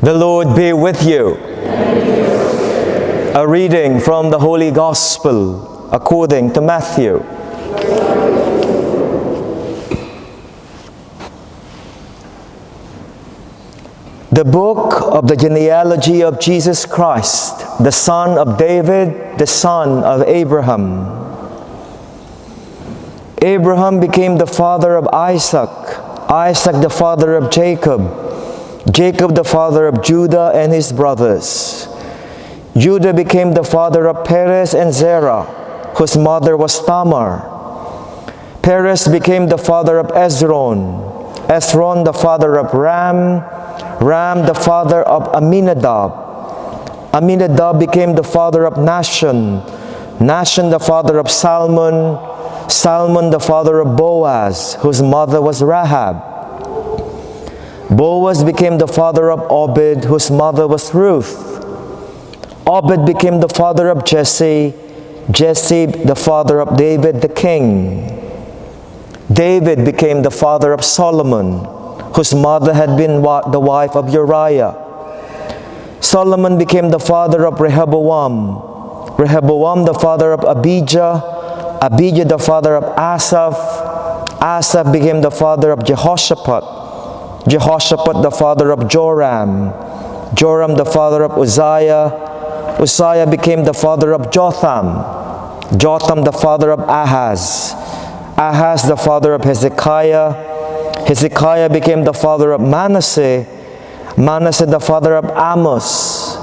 The Lord be with you. A reading from the Holy Gospel according to Matthew. The book of the genealogy of Jesus Christ, the son of David, the son of Abraham. Abraham became the father of Isaac, Isaac the father of Jacob, Jacob the father of Judah and his brothers. Judah became the father of Parish and Zerah, whose mother was Tamar. Parish became the father of Ezron, Ezron the father of Ram, Ram the father of Aminadab. Aminadab became the father of Nahshon, Nahshon the father of Salmon, Salmon the father of Boaz, whose mother was Rahab. Boaz became the father of Obed, whose mother was Ruth. Obed became the father of Jesse, Jesse the father of David the king. David became the father of Solomon, whose mother had been the wife of Uriah. Solomon became the father of Rehoboam, Rehoboam the father of Abijah, Abijah the father of Asaph, Asaph became the father of Jehoshaphat, Jehoshaphat the father of Joram, Joram the father of Uzziah, Uzziah became the father of Jotham, Jotham the father of Ahaz, Ahaz the father of Hezekiah, Hezekiah became the father of Manasseh, Manasseh the father of Amos,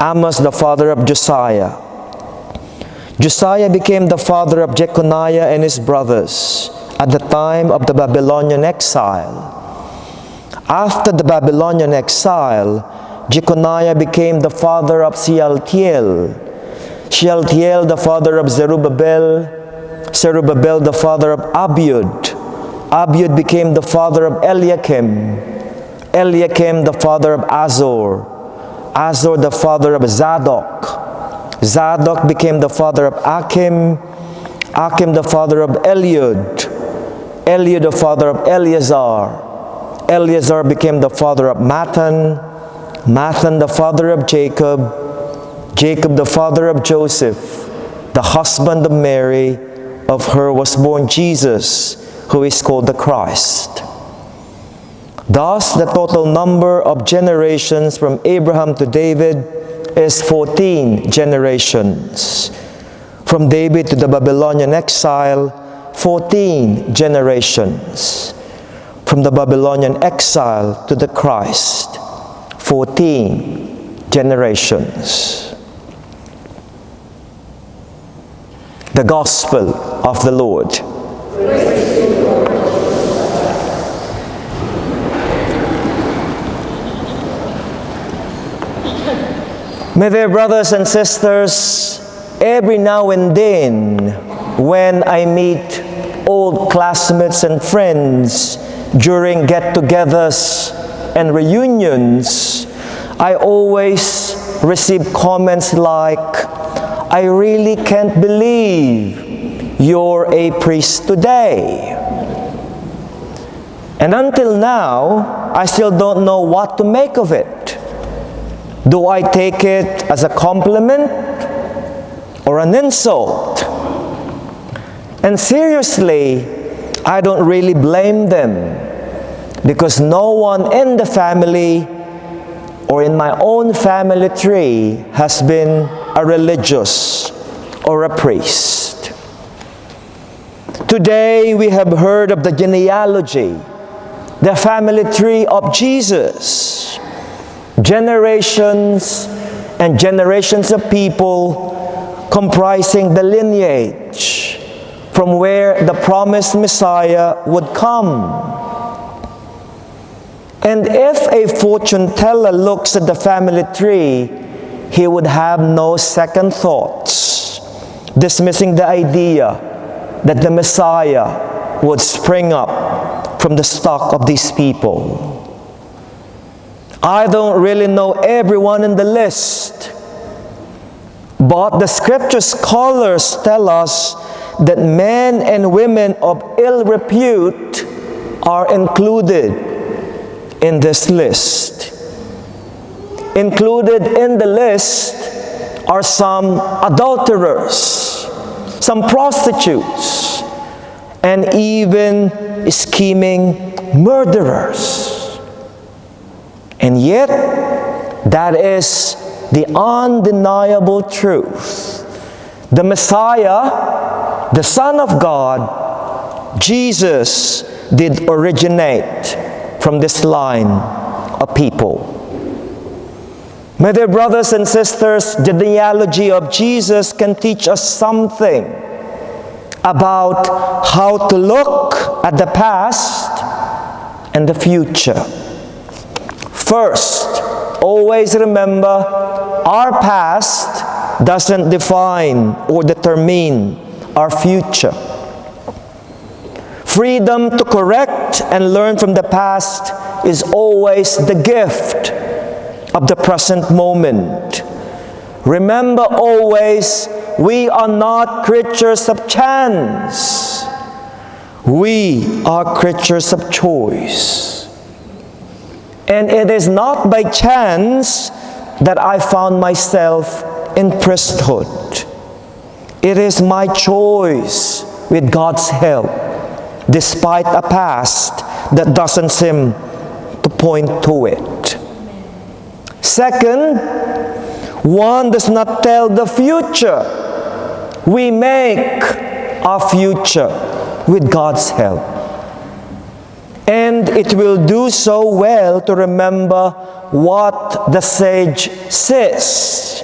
Amos the father of Josiah. Josiah became the father of Jeconiah and his brothers at the time of the Babylonian exile. After the Babylonian exile, Jeconiah became the father of Shealtiel, Shealtiel the father of Zerubbabel, Zerubbabel the father of Abiud, Abiud became the father of Eliakim, Eliakim the father of Azor, Azor the father of Zadok, Zadok became the father of Achim, Achim the father of Eliud, Eliud the father of Eleazar, Eleazar became the father of Mathan, Mathan the father of Jacob, Jacob the father of Joseph, the husband of Mary, of her was born Jesus, who is called the Christ. Thus, the total number of generations from Abraham to David is 14 generations. From David to the Babylonian exile, 14 generations. From the Babylonian exile to the Christ, 14 generations. The Gospel of the Lord. My dear brothers and sisters, every now and then when I meet old classmates and friends during get-togethers and reunions, I always receive comments like, "I really can't believe you're a priest today." And until now, I still don't know what to make of it. Do I take it as a compliment or an insult? And seriously, I don't really blame them, because no one in the family or in my own family tree has been a religious or a priest. Today we have heard of the genealogy, the family tree of Jesus. Generations and generations of people comprising the lineage from where the promised Messiah would come. And if a fortune teller looks at the family tree, he would have no second thoughts, dismissing the idea that the Messiah would spring up from the stock of these people. I don't really know everyone in the list, but the scripture scholars tell us that men and women of ill repute are included in this list. Included in the list are some adulterers, some prostitutes, and even scheming murderers. And yet, that is the undeniable truth. The Messiah, the Son of God, Jesus, did originate from this line of people. My dear brothers and sisters, the genealogy of Jesus can teach us something about how to look at the past and the future. First, always remember, our past doesn't define or determine our future. Freedom to correct and learn from the past is always the gift of the present moment. Remember always, we are not creatures of chance. We are creatures of choice. And it is not by chance that I found myself in priesthood. It is my choice with God's help, despite a past that doesn't seem to point to it. Second, one does not tell the future. We make our future with God's help. And it will do so well to remember what the sage says.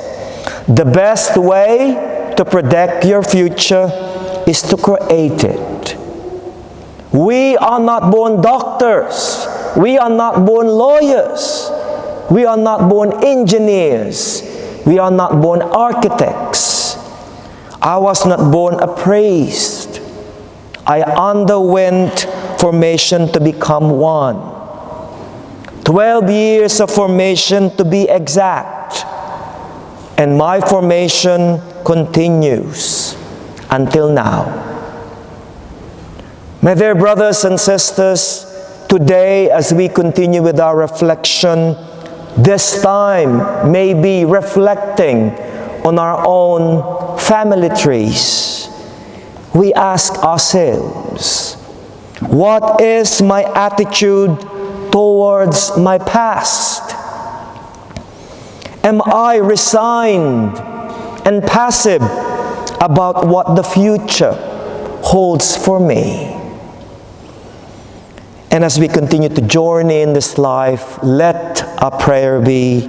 The best way to predict your future is to create it. We are not born doctors. We are not born lawyers. We are not born engineers. We are not born architects. I was not born a priest. I underwent formation to become one. 12 years of formation to be exact. And my formation continues until now. My dear brothers and sisters, today as we continue with our reflection, this time may be reflecting on our own family trees. We ask ourselves, what is my attitude towards my past? Am I resigned and passive about what the future holds for me? And as we continue to journey in this life, let our prayer be,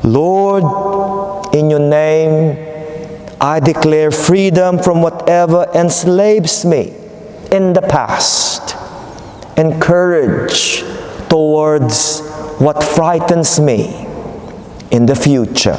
Lord, in your name, I declare freedom from whatever enslaves me in the past, and courage towards what frightens me in the future.